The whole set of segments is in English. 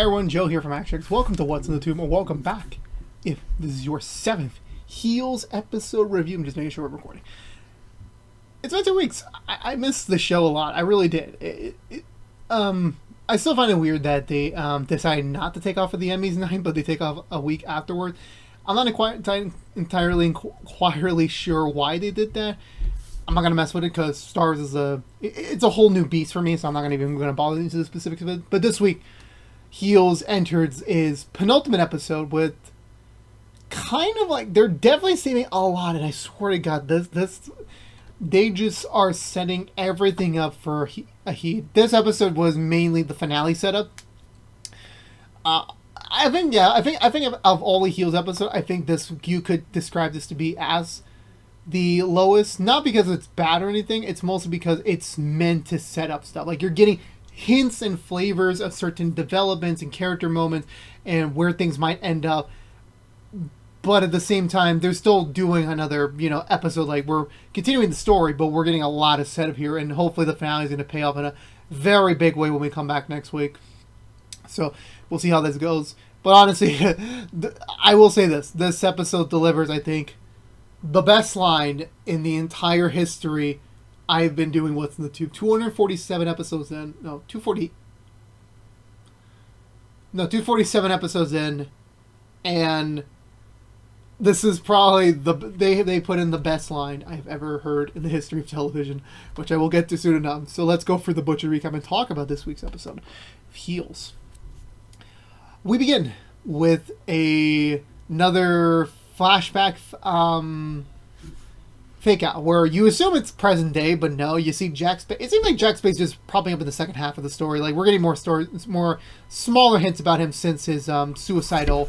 everyone, Joe here from ActionX. Welcome to What's in the Tube, or welcome back if this is your 7th Heels episode review. I'm just making sure we're recording. It's been 2 weeks. I missed the show a lot. I really did. I still find it weird that they decided not to take off for the Emmys night, but they take off a week afterward. I'm not entirely sure why they did that. I'm not gonna mess with it because Starz is it's a whole new beast for me, so I'm not even gonna bother into the specifics of it. But this week, Heels enters his penultimate episode with kind of like they're definitely saving a lot, and I swear to God, this they just are setting everything up for a heat. This episode was mainly the finale setup. I think of all the Heels episodes, I think you could describe this to be as the lowest, not because it's bad or anything. It's mostly because it's meant to set up stuff. Like, you're getting hints and flavors of certain developments and character moments and where things might end up. But at the same time, they're still doing another, episode. Like, we're continuing the story, but we're getting a lot of setup here, and hopefully the finale is going to pay off in a very big way when we come back next week. So we'll see how this goes. But honestly, I will say this episode delivers, I think, the best line in the entire history I've been doing What's in the Tube. 247 episodes in. No, 247 episodes in. And this is probably they put in the best line I've ever heard in the history of television, which I will get to soon enough. So let's go for the Butcher recap and talk about this week's episode of Heels. We begin with another flashback fake out where you assume it's present day, but no, you see Jack Space. It seems like Jack Space just popping up in the second half of the story. Like, we're getting more smaller hints about him since his suicidal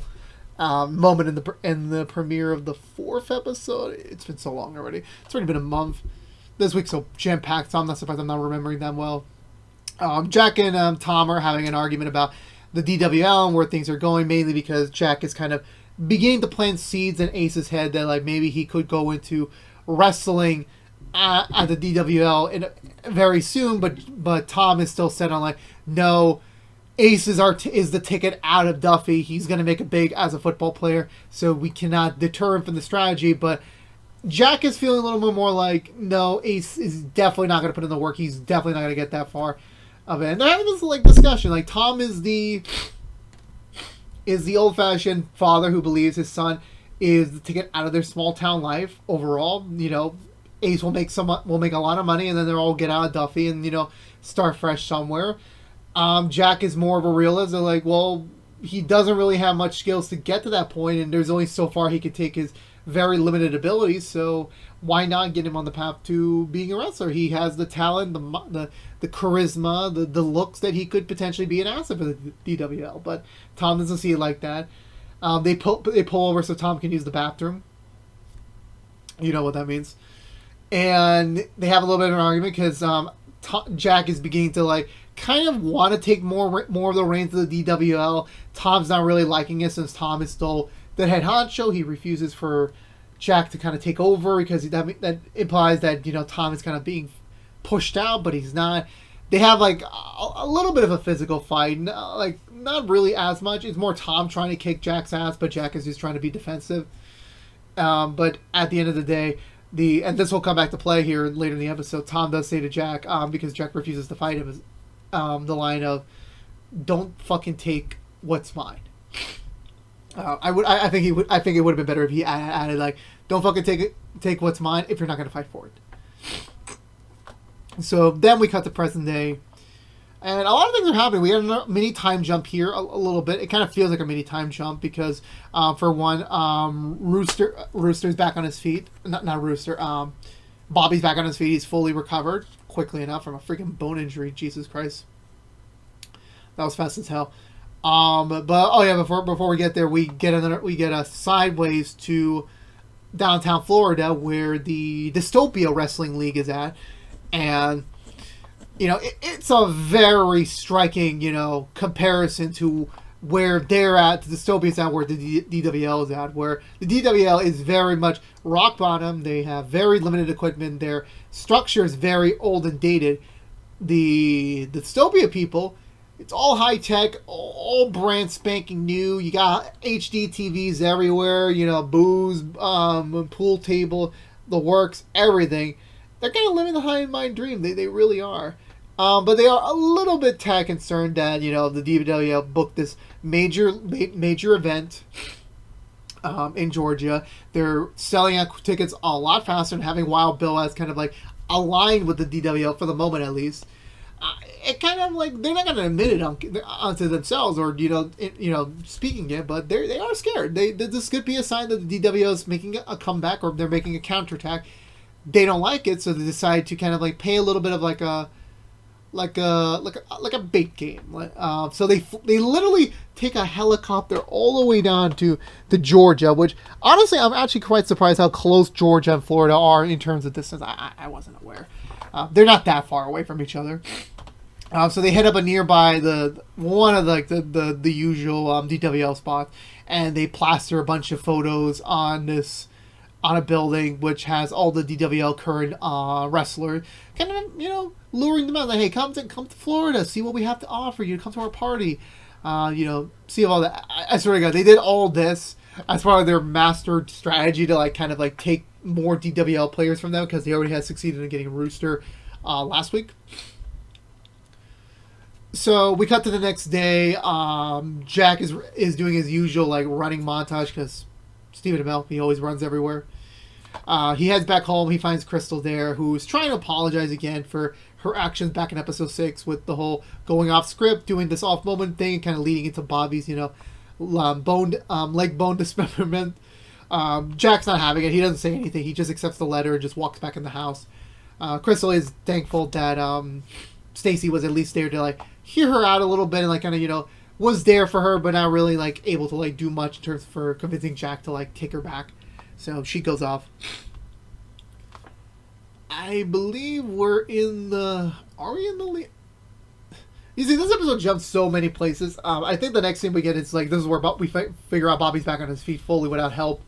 moment in the premiere of the 4th episode. It's been so long already. It's already been a month. This week's so jam-packed, so I'm not surprised I'm not remembering them well. Jack and Tom are having an argument about the DWL and where things are going, mainly because Jack is kind of beginning to plant seeds in Ace's head that, like, maybe he could go into wrestling at the DWL very soon, but Tom is still set on, like, no, Ace is the ticket out of Duffy. He's going to make it big as a football player, so we cannot deter him from the strategy. But Jack is feeling a little bit more like, no, Ace is definitely not going to put in the work. He's definitely not going to get that far of it. And they're having this, like, discussion. Like, Tom is the old-fashioned father who believes his son is the ticket out of their small-town life overall. Ace will make a lot of money, and then they'll all get out of Duffy and, start fresh somewhere. Jack is more of a realist. They're like, well, he doesn't really have much skills to get to that point, and there's only so far he could take his very limited abilities, so why not get him on the path to being a wrestler? He has the talent, the charisma, the looks that he could potentially be an asset for the DWL, but Tom doesn't see it like that. They pull over so Tom can use the bathroom. You know what that means. And they have a little bit of an argument because Jack is beginning to, like, kind of want to take more of the reins of the DWL. Tom's not really liking it since Tom is still the head honcho. He refuses for Jack to kind of take over because that implies that, Tom is kind of being pushed out, but he's not. They have, like, a little bit of a physical fight. Like, not really as much. It's more Tom trying to kick Jack's ass, but Jack is just trying to be defensive. But at the end of the day, and this will come back to play here later in the episode, Tom does say to Jack, because Jack refuses to fight him, the line of, "Don't fucking take what's mine." I think it would have been better if he added, like, "Don't fucking take what's mine if you're not going to fight for it." So then we cut to present day, and a lot of things are happening. We had a mini time jump here a little bit. It kind of feels like a mini time jump because, for one, Rooster's back on his feet. Not Rooster. Bobby's back on his feet. He's fully recovered quickly enough from a freaking bone injury. Jesus Christ, that was fast as hell. Before we get there, we get a sideways to downtown Florida where the Dystopia Wrestling League is at, and it's a very striking comparison to where they're at, the Dystopia's at, where the DWL is at, where the DWL is very much rock bottom. They have very limited equipment. Their structure is very old and dated. The Dystopia people It's all high tech, all brand spanking new. You got HD TVs everywhere, you know, booze, pool table, the works, everything. They're kind of living the high and mind dream. They really are. But they are a little bit tech concerned that, you know, the DWL booked this major event in Georgia. They're selling out tickets a lot faster and having Wild Bill as kind of like aligned with the DWL for the moment at least. It kind of like they're not going to admit it onto themselves or speaking it, but they are scared. This could be a sign that the DWL is making a comeback or they're making a counterattack. They don't like it, so they decide to kind of like pay a little bit of like a bait game. So they literally take a helicopter all the way down to Georgia, which honestly I'm actually quite surprised how close Georgia and Florida are in terms of distance. I wasn't aware. They're not that far away from each other. So they head up a nearby one of the usual DWL spots, and they plaster a bunch of photos on a building which has all the DWL current wrestlers, kind of luring them out like, hey, come to Florida, see what we have to offer you, come to our party, see all that. I swear to God, they did all this as part of their mastered strategy to like kind of like take more DWL players from them because they already had succeeded in getting Rooster last week. So we cut to the next day. Jack is doing his usual like running montage because Stephen Amell, he always runs everywhere. He heads back home. He finds Crystal there, who's trying to apologize again for her actions back in episode 6 with the whole going off script, doing this off moment thing, kind of leading into Bobby's leg bone dismemberment. Jack's not having it. He doesn't say anything. He just accepts the letter and just walks back in the house. Crystal is thankful that Stacy was at least there to like hear her out a little bit and like kind of was there for her, but not really like able to like do much in terms of for convincing Jack to like take her back. So she goes off. I believe we're in the. Are we in the? You see, this episode jumps so many places. I think the next scene we get is like this is where we figure out Bobby's back on his feet fully without help.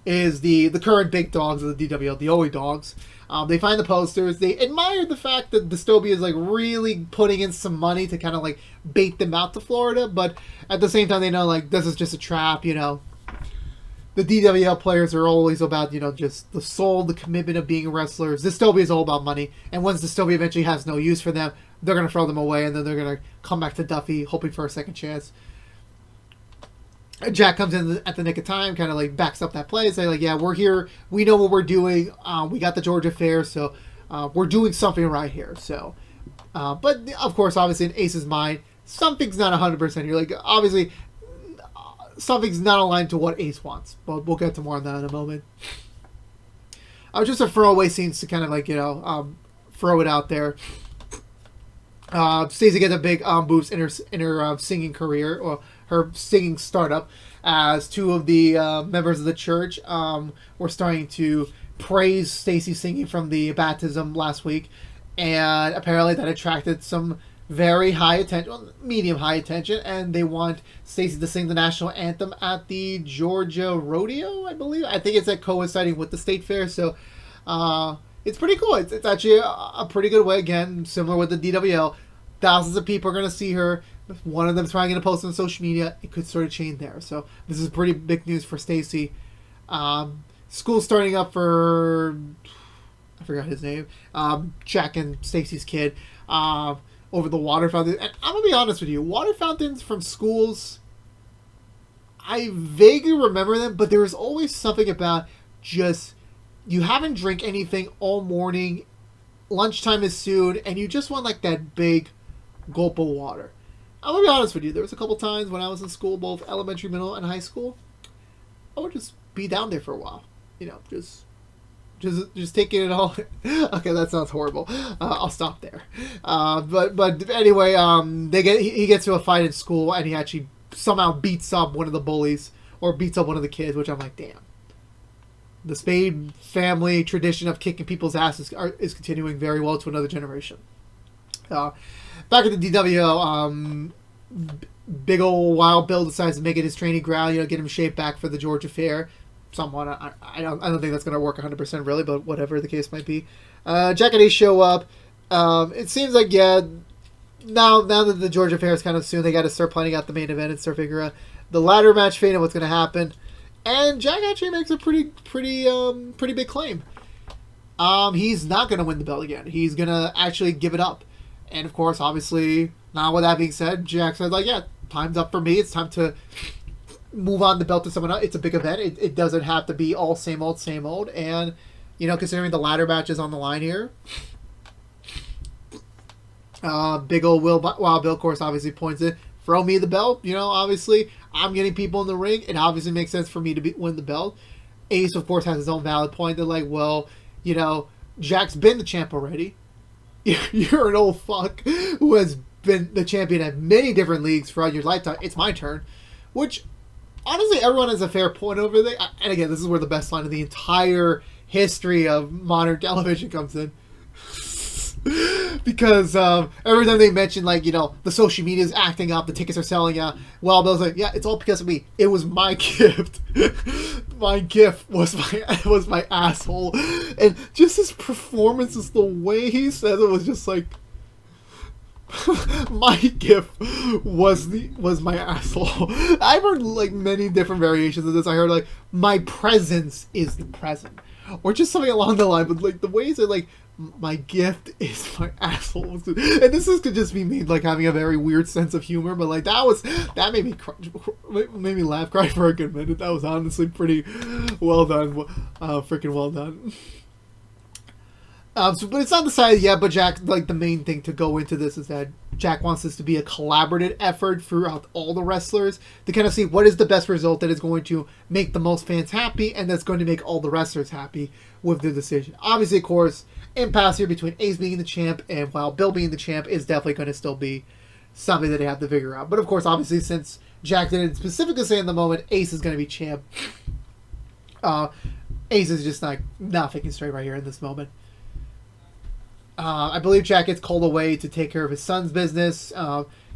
Is the current big dogs of the DWL, the Oi dogs. They find the posters. They admire the fact that Dystopia is like really putting in some money to kind of like bait them out to Florida, but at the same time they know like this is just a trap. The DWL players are always about just the soul, the commitment of being wrestlers. Dystopia is all about money, and once Dystopia eventually has no use for them, they're gonna throw them away, and then they're gonna come back to Duffy hoping for a second chance. Jack comes in at the nick of time, kind of like backs up that play, say like, yeah, we're here, we know what we're doing, we got the Georgia Fair, so we're doing something right here. So, but of course, obviously in Ace's mind, something's not 100%. You're like, obviously, something's not aligned to what Ace wants, but we'll get to more on that in a moment. Just a throwaway scenes to kind of like throw it out there. Stacey gets a big boost in her singing career, or her singing startup, as two of the members of the church were starting to praise Stacey singing from the baptism last week, and apparently that attracted some very high attention, medium high attention, and they want Stacey to sing the national anthem at the Georgia Rodeo, I believe. I think it's coinciding with the state fair, so it's pretty cool. It's actually a pretty good way, again, similar with the DWL. Thousands of people are going to see her. If one of them is trying to post on social media, it could sort of change there. So this is pretty big news for Stacey. School's starting up for, I forgot his name, Jack and Stacey's kid, over the water fountain. And I'm going to be honest with you, water fountains from schools, I vaguely remember them, but there was always something about just, you haven't drank anything all morning, lunchtime is soon, and you just want like that big gulp of water. I'm gonna be honest with you, there was a couple times when I was in school, both elementary, middle, and high school, I would just be down there for a while, just taking it all. Okay, that sounds horrible. I'll stop there. But anyway, he gets to a fight in school, and he actually somehow beats up one of the bullies, or beats up one of the kids, which I'm like, damn. The Spade family tradition of kicking people's asses is continuing very well to another generation. Back at the DWL, big old Wild Bill decides to make it his training ground, get him shaped back for the Georgia Fair. Somewhat, I don't think that's going to work 100% really, but whatever the case might be. Jack and Ace show up. It seems like, now that the Georgia Fair is kind of soon, they got to start planning out the main event and start figuring out the ladder match fate and what's going to happen. And Jack actually makes a pretty big claim. He's not going to win the belt again. He's going to actually give it up. And of course, obviously, now with that being said, Jack said, like, yeah, time's up for me. It's time to move on the belt to someone else. It's a big event. It doesn't have to be all same old, same old. And, you know, considering the ladder match is on the line here, big old Wild Bill, of course, obviously points it. Throw me the belt. You know, obviously, I'm getting people in the ring. It obviously makes sense for me to win the belt. Ace, of course, has his own valid point. They're like, well, you know, Jack's been the champ already. You're an old fuck who has been the champion at many different leagues throughout your lifetime. It's my turn. Which, honestly, everyone has a fair point over there. And again, this is where the best line of the entire history of modern television comes in. Because every time they mention, like, you know, the social media is acting up, the tickets are selling out, well, Bill's like, yeah, it's all because of me. It was my gift. My gift was my asshole. And just his performance, is the way he says it was just like, my gift was my asshole. I've heard like many different variations of this. I heard like, my presence is the present, or just something along the line. But like the ways that like, my gift is my asshole. And this could just be me like having a very weird sense of humor, but like that made me laugh, cry for a good minute. That was honestly pretty well done, freaking well done. But it's not decided yet. But Jack, like the main thing to go into this is that Jack wants this to be a collaborative effort throughout all the wrestlers to kind of see what is the best result that is going to make the most fans happy and that's going to make all the wrestlers happy with the decision. Obviously, of course, impasse here between Ace being the champ and Wild Bill being the champ is definitely going to still be something that they have to figure out. But of course, obviously, since Jack didn't specifically say in the moment Ace is going to be champ, Ace is just not thinking straight right here in this moment. I believe Jack gets called away to take care of his son's business.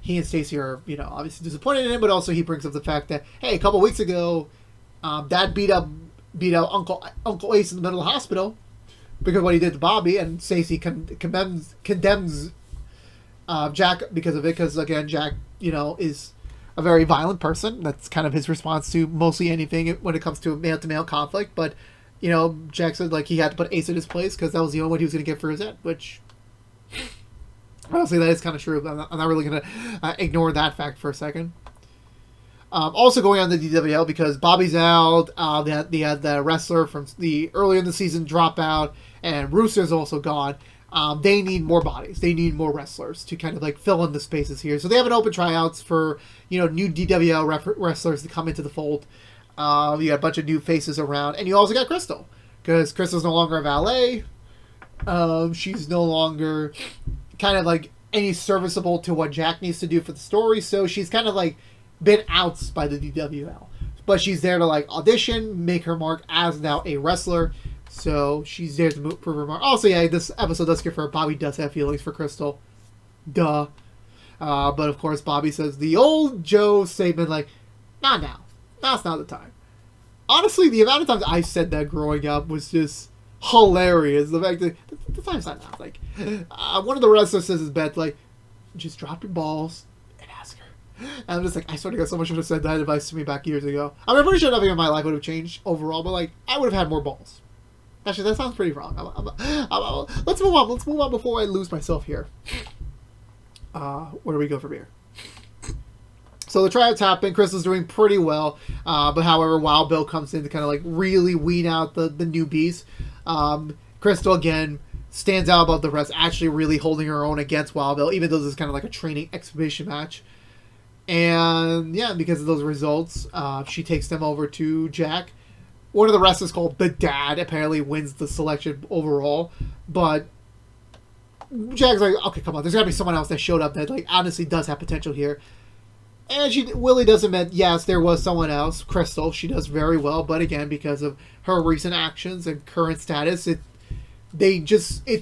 He and Stacy are, you know, obviously disappointed in him, but also he brings up the fact that, hey, a couple weeks ago, Dad beat up Uncle Ace in the middle of the hospital because of what he did to Bobby, and Stacy condemns Jack because of it, because again, Jack, you know, is a very violent person. That's kind of his response to mostly anything when it comes to male-to-male conflict, but you know, Jack said like he had to put Ace in his place because that was the only one he was going to get for his head, which honestly that is kind of true. I'm not really going to ignore that fact for a second. Also going on the DWL because Bobby's out. They had the wrestler from the earlier in the season drop out, and Rooster's also gone. They need more bodies. They need more wrestlers to kind of like fill in the spaces here. So they have an open tryouts for, you know, new DWL wrestlers to come into the fold. You got a bunch of new faces around, and you also got Crystal, because Crystal's no longer a valet. She's no longer kind of like any serviceable to what Jack needs to do for the story, so she's kind of like been outs by the DWL, but she's there to like audition, make her mark as now a wrestler. So she's there to prove her mark. Also, yeah, this episode does confirm Bobby does have feelings for Crystal. Duh. But of course, Bobby says the old Joe statement like, not now. That's not the time. Honestly, the amount of times I said that growing up was just hilarious. The fact that the time's not now. Like, one of the wrestlers says his bet, like, just drop your balls and ask her. And I'm just like, I swear to God, someone should have said that advice to me back years ago. I mean, I'm pretty sure nothing in my life would have changed overall, but like, I would have had more balls. Actually, that sounds pretty wrong. Let's move on. Let's move on before I lose myself here. Where do we go from here? So the tryouts happen. Crystal's doing pretty well, but however, Wild Bill comes in to kind of like really weed out the newbies. Crystal again stands out above the rest, actually really holding her own against Wild Bill, even though this is kind of like a training exhibition match. And yeah, because of those results, she takes them over to Jack. One of the wrestlers called the Dad apparently wins the selection overall, but Jack's like, okay, come on, there's got to be someone else that showed up that like honestly does have potential here. And Willie does admit, yes, there was someone else, Crystal. She does very well, but again, because of her recent actions and current status, it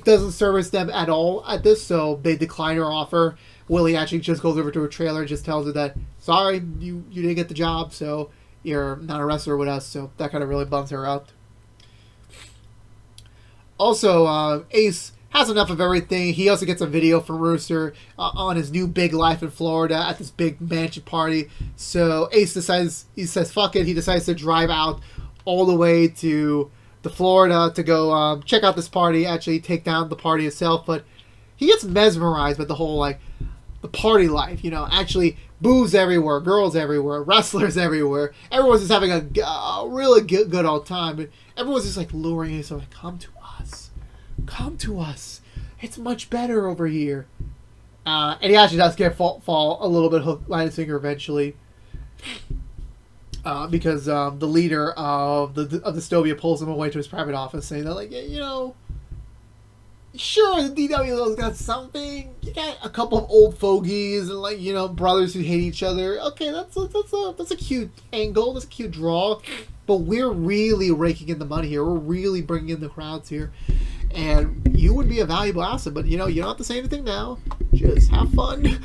doesn't service them at all at this, so they decline her offer. Willie actually just goes over to her trailer and just tells her that, sorry, you didn't get the job, so you're not a wrestler with us, so that kind of really bums her out. Also, Ace has enough of everything. He also gets a video from Rooster on his new big life in Florida at this big mansion party. So Ace decides, he says, fuck it. He decides to drive out all the way to Florida to go check out this party, actually take down the party itself. But he gets mesmerized by the whole, like, the party life, you know, actually booze everywhere, girls everywhere, wrestlers everywhere. Everyone's just having a really good old time. And everyone's just, like, luring him. So, like, come to us. Come to us. It's much better over here. And he actually does get fall a little bit hook, line, and sinker eventually. Because the leader of the Dystopia pulls him away to his private office, saying that, like, yeah, you know, sure, the DW's got something. You got a couple of old fogies and, like, you know, brothers who hate each other. Okay, that's a cute angle. That's a cute draw. But we're really raking in the money here. We're really bringing in the crowds here. And you would be a valuable asset. But, you know, you don't have to say anything now. Just have fun.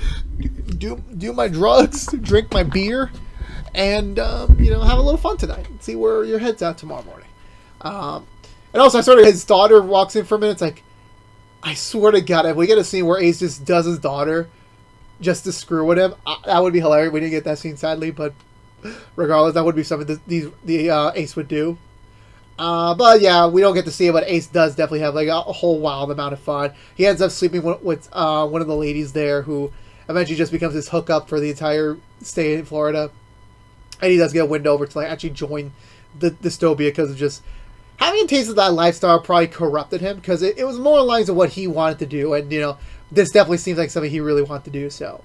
Do my drugs. Drink my beer. And, you know, have a little fun tonight. See where your head's at tomorrow morning. And also, I sort of, his daughter walks in for a minute. It's like, I swear to God, if we get a scene where Ace just does his daughter just to screw with him, that would be hilarious. We didn't get that scene, sadly, but regardless, that would be something that Ace would do. But yeah, we don't get to see it, but Ace does definitely have, like, a whole wild amount of fun. He ends up sleeping with one of the ladies there, who eventually just becomes his hookup for the entire stay in Florida. And he does get a window over to, like, actually join the Dystopia because of just having tasted that lifestyle probably corrupted him, because it was more in lines of what he wanted to do. And, you know, this definitely seems like something he really wanted to do. So,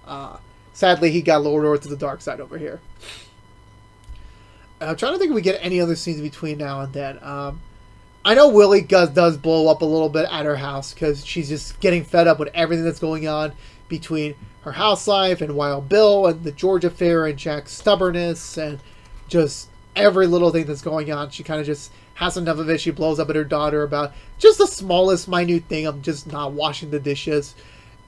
sadly, he got lured over to the dark side over here. I'm trying to think if we get any other scenes between now and then. I know Willie does blow up a little bit at her house because she's just getting fed up with everything that's going on between her house life and Wild Bill and the George affair and Jack's stubbornness and just every little thing that's going on. She kind of just has enough of it. She blows up at her daughter about just the smallest, minute thing of just not washing the dishes.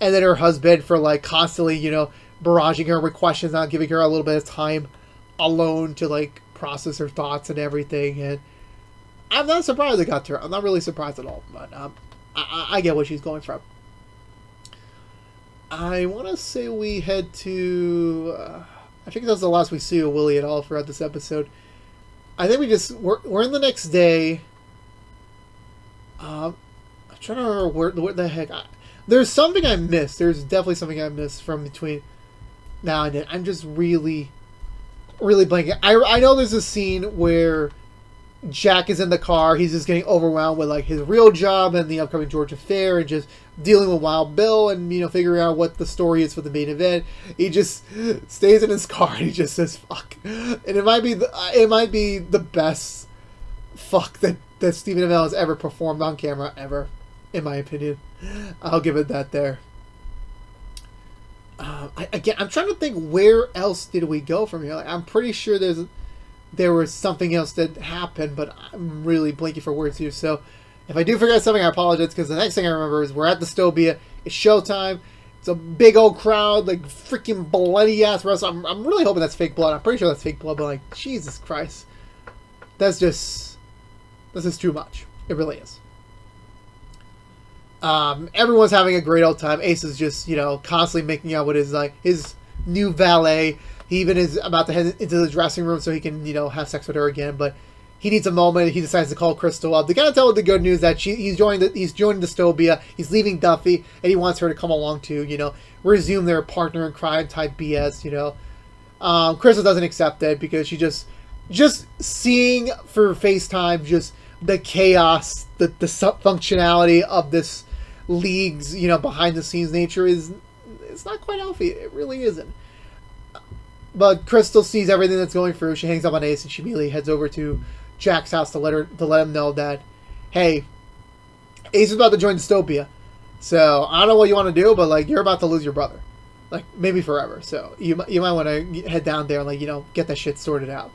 And then her husband for, like, constantly, you know, barraging her with questions, not giving her a little bit of time alone to, like, process her thoughts and everything. And I'm not surprised it got to her. I'm not really surprised at all. But I get what she's going from. I want to say we head to... I think that's the last we see of Willie at all throughout this episode. I think we're in the next day. I'm trying to remember where the heck... there's something I missed. There's definitely something I missed from between now and then. I'm just really blanking. I know there's a scene where Jack is in the car. He's just getting overwhelmed with, like, his real job and the upcoming George affair and just dealing with Wild Bill and, you know, figuring out what the story is for the main event. He just stays in his car and he just says fuck. And it might be the best fuck that Stephen Amell has ever performed on camera ever, in my opinion. I'll give it that there. I'm trying to think, where else did we go from here? Like, I'm pretty sure there was something else that happened, but I'm really blanking for words here. So if I do forget something, I apologize, because the next thing I remember is we're at the Dystopia. It's showtime. It's a big old crowd, like freaking bloody ass wrestling. I'm really hoping that's fake blood. I'm pretty sure that's fake blood, but, like, Jesus Christ, this is too much. It really is. Everyone's having a great old time. Ace is just, you know, constantly making out with his new valet. He even is about to head into the dressing room so he can, you know, have sex with her again. But he needs a moment. He decides to call Crystal up. They gotta tell her the good news that he's joining Dystopia. He's leaving Duffy, and he wants her to come along to, you know, resume their partner in crime type BS. You know, Crystal doesn't accept it because she just seeing for FaceTime just the chaos, the functionality of this league's, you know, behind the scenes nature it's not quite healthy. It really isn't. But Crystal sees everything that's going through. She hangs up on Ace and she immediately heads over to Jack's house to let him know that, hey, Ace is about to join Dystopia. So I don't know what you want to do, but, like, you're about to lose your brother, like, maybe forever. So you might want to head down there and, like, you know, get that shit sorted out.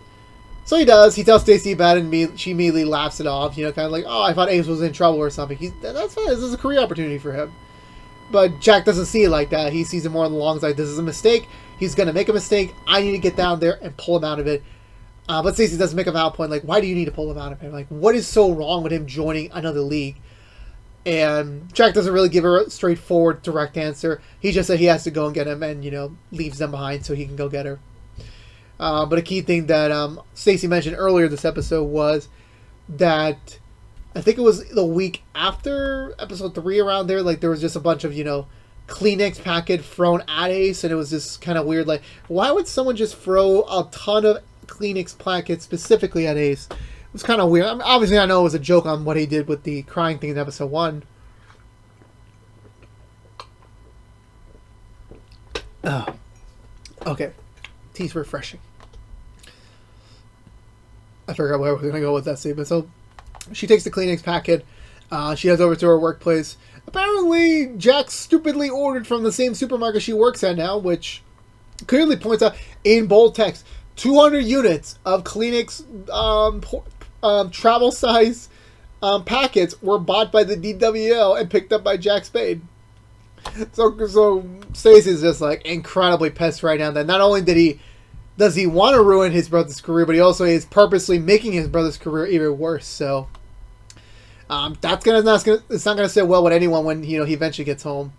So he does. He tells Stacey about it, and she immediately laughs it off. You know, kind of like, oh, I thought Ace was in trouble or something. That's fine. This is a career opportunity for him. But Jack doesn't see it like that. He sees it more along the lines like, this is a mistake. He's going to make a mistake. I need to get down there and pull him out of it. But Stacey does make a valid point, like, why do you need to pull him out of it? Like, what is so wrong with him joining another league? And Jack doesn't really give her a straightforward, direct answer. He just said he has to go and get him and, leaves them behind so he can go get her. But a key thing that Stacy mentioned earlier this episode was that I think it was the week after episode 3 around there, like there was just a bunch of, Kleenex packet thrown at Ace, and it was just kind of weird. Like, why would someone just throw a ton of Kleenex packets specifically at Ace? It was kind of weird. I mean, obviously, I know it was a joke on what he did with the crying thing in episode 1. Oh. Okay. Tea's refreshing. I forgot where I was going to go with that statement. So, she takes the Kleenex packet. She heads over to her workplace. Apparently, Jack stupidly ordered from the same supermarket she works at now, which clearly points out in bold text 200 units of Kleenex travel size packets were bought by the DWL and picked up by Jack Spade. So Stacey's just like incredibly pissed right now that not only does he want to ruin his brother's career, but he also is purposely making his brother's career even worse. So it's not gonna sit well with anyone when he eventually gets home.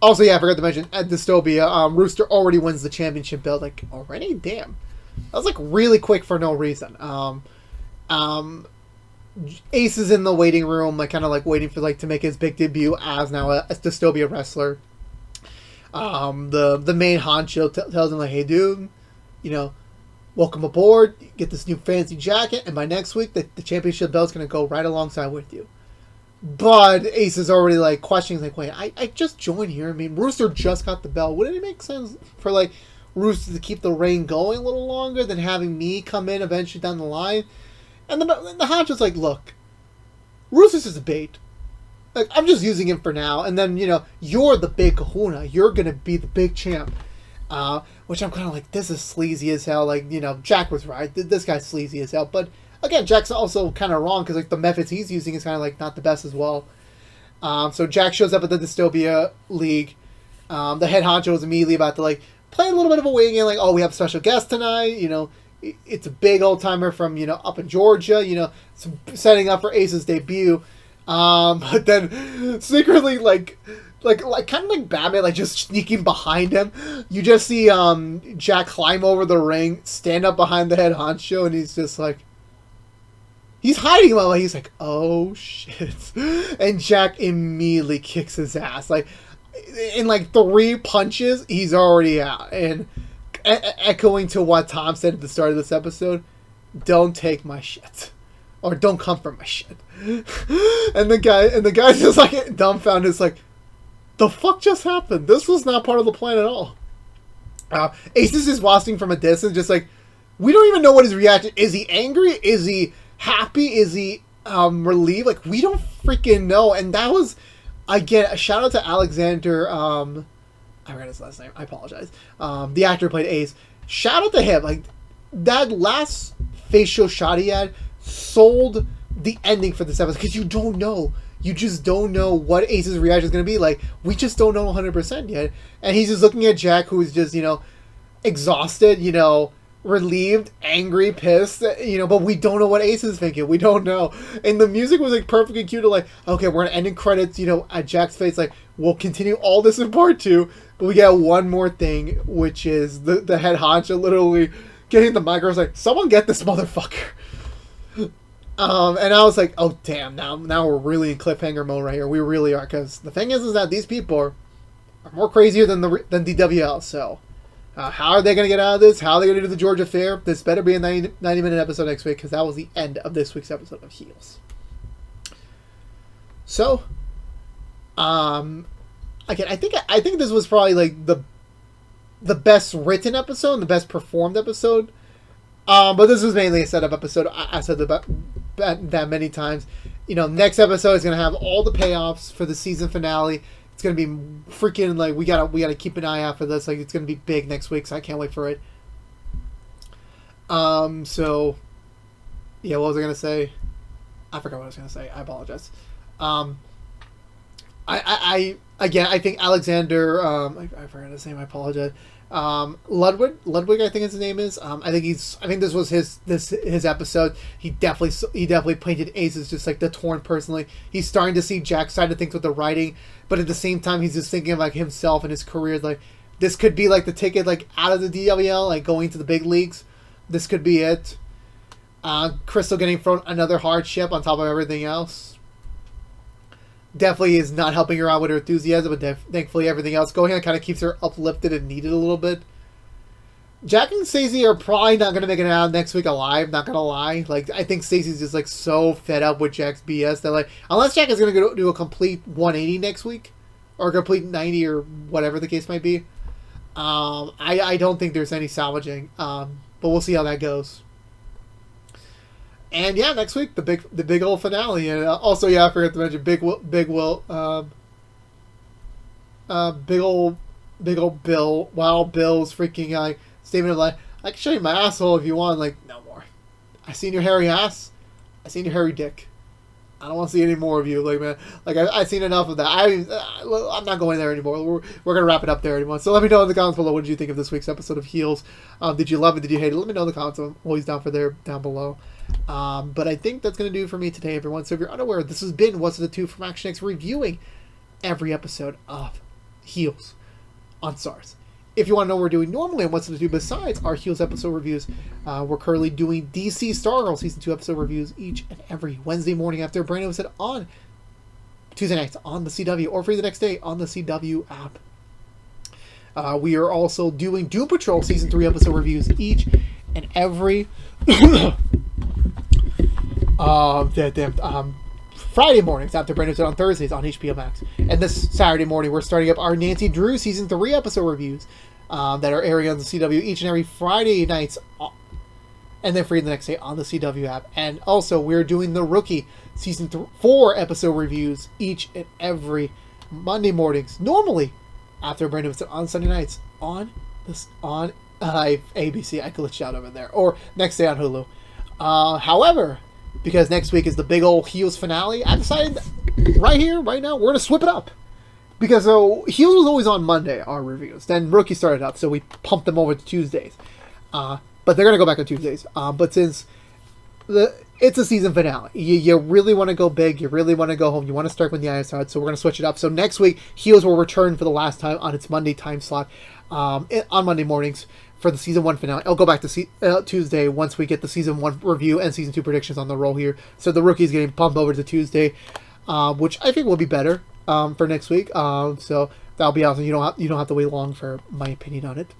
Also, yeah, I forgot to mention at Dystopia, Rooster already wins the championship belt. Like, already? Damn, that was like really quick for no reason. Ace is in the waiting room, like kind of like waiting for to make his big debut as now a Dystopia wrestler. The main honcho tells him like, hey dude, welcome aboard, get this new fancy jacket, and by next week the championship belt's gonna go right alongside with you. But Ace is already like questioning, like, wait, I just joined here. I mean, Rooster just got the belt. Wouldn't it make sense for Rooster to keep the reign going a little longer than having me come in eventually down the line? And the honcho's like, look, Rooster's is a bait. Like, I'm just using him for now, and then you're the big kahuna. You're gonna be the big champ. Which I'm kind of like, this is sleazy as hell. Like, Jack was right. This guy's sleazy as hell. But again, Jack's also kind of wrong because the methods he's using is kind of not the best as well. So Jack shows up at the Dystopia League. The head honcho is immediately about to play a little bit of a wing and oh, we have a special guest tonight. It's a big old timer from up in Georgia. Setting up for Ace's debut. But then secretly kind of like Batman, just sneaking behind him. You just see Jack climb over the ring, stand up behind the head honcho, and he's just he's hiding him. He's like, oh shit. And Jack immediately kicks his ass. In 3 punches, he's already out. And echoing to what Tom said at the start of this episode, don't take my shit. Or don't come for my shit. And the guy's just dumbfounded. It's like, the fuck just happened? This was not part of the plan at all. Ace is just watching from a distance, just we don't even know what his reaction is. He angry? Is he happy? Is he relieved? We don't freaking know. And that was, again, a shout out to Alexander. I forgot his last name. I apologize. The actor who played Ace. Shout out to him. That last facial shot he had sold the ending for this episode because you don't know. You just don't know what Ace's reaction is going to be. We just don't know 100% yet. And he's just looking at Jack, who's just, exhausted, relieved, angry, pissed, but we don't know what Ace is thinking. We don't know. And the music was, perfectly cute to, okay, we're going to end in credits, at Jack's face, we'll continue all this in part 2, but we got one more thing, which is the head honcho literally getting the microphone, someone get this motherfucker. And I was like, oh damn, now we're really in cliffhanger mode right here. We really are, because the thing is that these people are more crazier than DWL. So, how are they going to get out of this? How are they going to do the Georgia Fair? This better be a 90-minute episode next week, because that was the end of this week's episode of Heels. So, again, I think this was probably the best written episode, and the best performed episode. But this was mainly a setup episode. I said that many times. Next episode is gonna have all the payoffs for the season finale. It's gonna be freaking we gotta keep an eye out for this. It's gonna be big next week, so I can't wait for it. So yeah, what was I gonna say? I forgot what I was gonna say. I apologize. Again, I think Alexander. I forgot his name. I apologize. Ludwig, I think his name is. I think this was his episode. He definitely painted Ace as just like the torn personally. He's starting to see Jack's side of things with the writing, but at the same time, he's just thinking of like himself and his career. Like this could be like the ticket like out of the DWL, like going to the big leagues. This could be it. Crystal getting thrown another hardship on top of everything else. Definitely is not helping her out with her enthusiasm, but thankfully everything else going on kind of keeps her uplifted and needed a little bit. Jack and Stacey are probably not going to make it out next week alive, not going to lie. Like, I think Stacey's just, like, so fed up with Jack's BS that, like, unless Jack is going to go do a complete 180 next week, or a complete 90 or whatever the case might be, I don't think there's any salvaging. But we'll see how that goes. And yeah, next week the big old finale, and also I forgot to mention big old Bill, Wild Bill's freaking statement of like, I can show you my asshole if you want. Like, no more. I seen your hairy ass. I seen your hairy dick. I don't want to see any more of you. Like, man, like I've seen enough of that. I'm not going there anymore. We're gonna wrap it up there anymore. So let me know in the comments below, what did you think of this week's episode of Heels? Did you love it? Did you hate it? Let me know in the comments. I'm always down below. But I think that's going to do it for me today, everyone. So if you're unaware, this has been What's the Two from ActionX, reviewing every episode of Heels on Starz. If you want to know what we're doing normally on What's the Two besides our Heels episode reviews, we're currently doing DC Stargirl Season 2 episode reviews each and every Wednesday morning after a brand new episode on Tuesday nights on the CW, or free the next day on the CW app. We are also doing Doom Patrol Season 3 episode reviews each and every Friday mornings after brand new on Thursdays on HBO Max. And this Saturday morning, we're starting up our Nancy Drew Season 3 episode reviews that are airing on the CW each and every Friday nights, and then free the next day on the CW app. And also, we're doing the Rookie Season 4 episode reviews each and every Monday mornings, normally after a brand new episode on Sunday nights on ABC. I glitched out over there. Or next day on Hulu. However, because next week is the big old Heels finale, I decided right now, we're going to swip it up. Because Heels was always on Monday, our reviews. Then Rookie started up, so we pumped them over to Tuesdays. But they're going to go back on Tuesdays. But since it's a season finale, you really want to go big, you really want to go home, you want to start with the iron side, so we're going to switch it up. So next week, Heels will return for the last time on its Monday time slot on Monday mornings for the Season 1 finale. I'll go back to Tuesday once we get the Season 1 review and Season 2 predictions on the roll here. So the Rookie's getting pumped over to Tuesday, which I think will be better for next week. So that'll be awesome. You don't have to wait long for my opinion on it.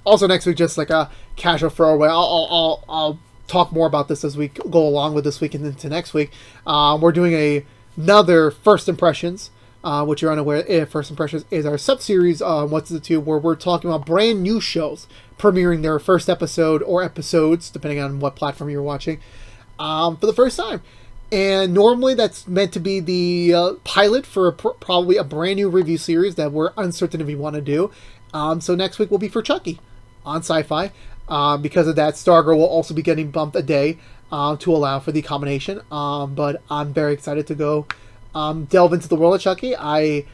Also next week, just like a casual throwaway, I'll talk more about this as we go along with this week and into next week. We're doing another First Impressions, which you're unaware, First Impressions is our sub-series on What's the Two, where we're talking about brand new shows premiering their first episode or episodes, depending on what platform you're watching, for the first time. And normally that's meant to be the pilot for probably a brand new review series that we're uncertain if we want to do. So next week will be for Chucky on Sci-Fi. Because of that, Stargirl will also be getting bumped a day to allow for the combination. But I'm very excited to go delve into the world of Chucky. I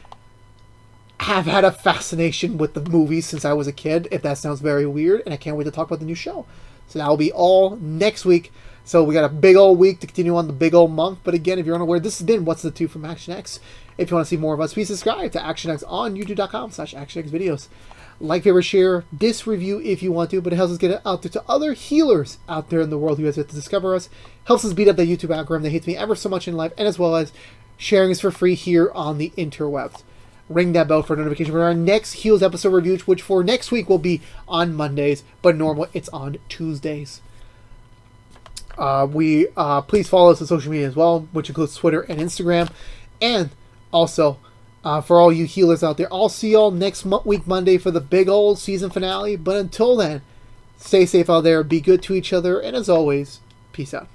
have had a fascination with the movies since I was a kid, if that sounds very weird, and I can't wait to talk about the new show. So that will be all next week. So we got a big old week to continue on the big old month. But again, if you're unaware, this has been What's the Two from ActionX. If you want to see more of us, please subscribe to ActionX on youtube.com/ActionX videos. Like, favorite, share this review if you want to, but it helps us get it out there to other healers out there in the world who has yet to discover us. Helps us beat up the YouTube algorithm that hates me ever so much in life, and as well as sharing us for free here on the interwebs. Ring that bell for a notification for our next Heels episode review, which for next week will be on Mondays, but normally it's on Tuesdays. Please follow us on social media as well, which includes Twitter and Instagram, and also for all you healers out there, I'll see y'all next week Monday for the big old season finale. But until then, stay safe out there, be good to each other, and as always, peace out.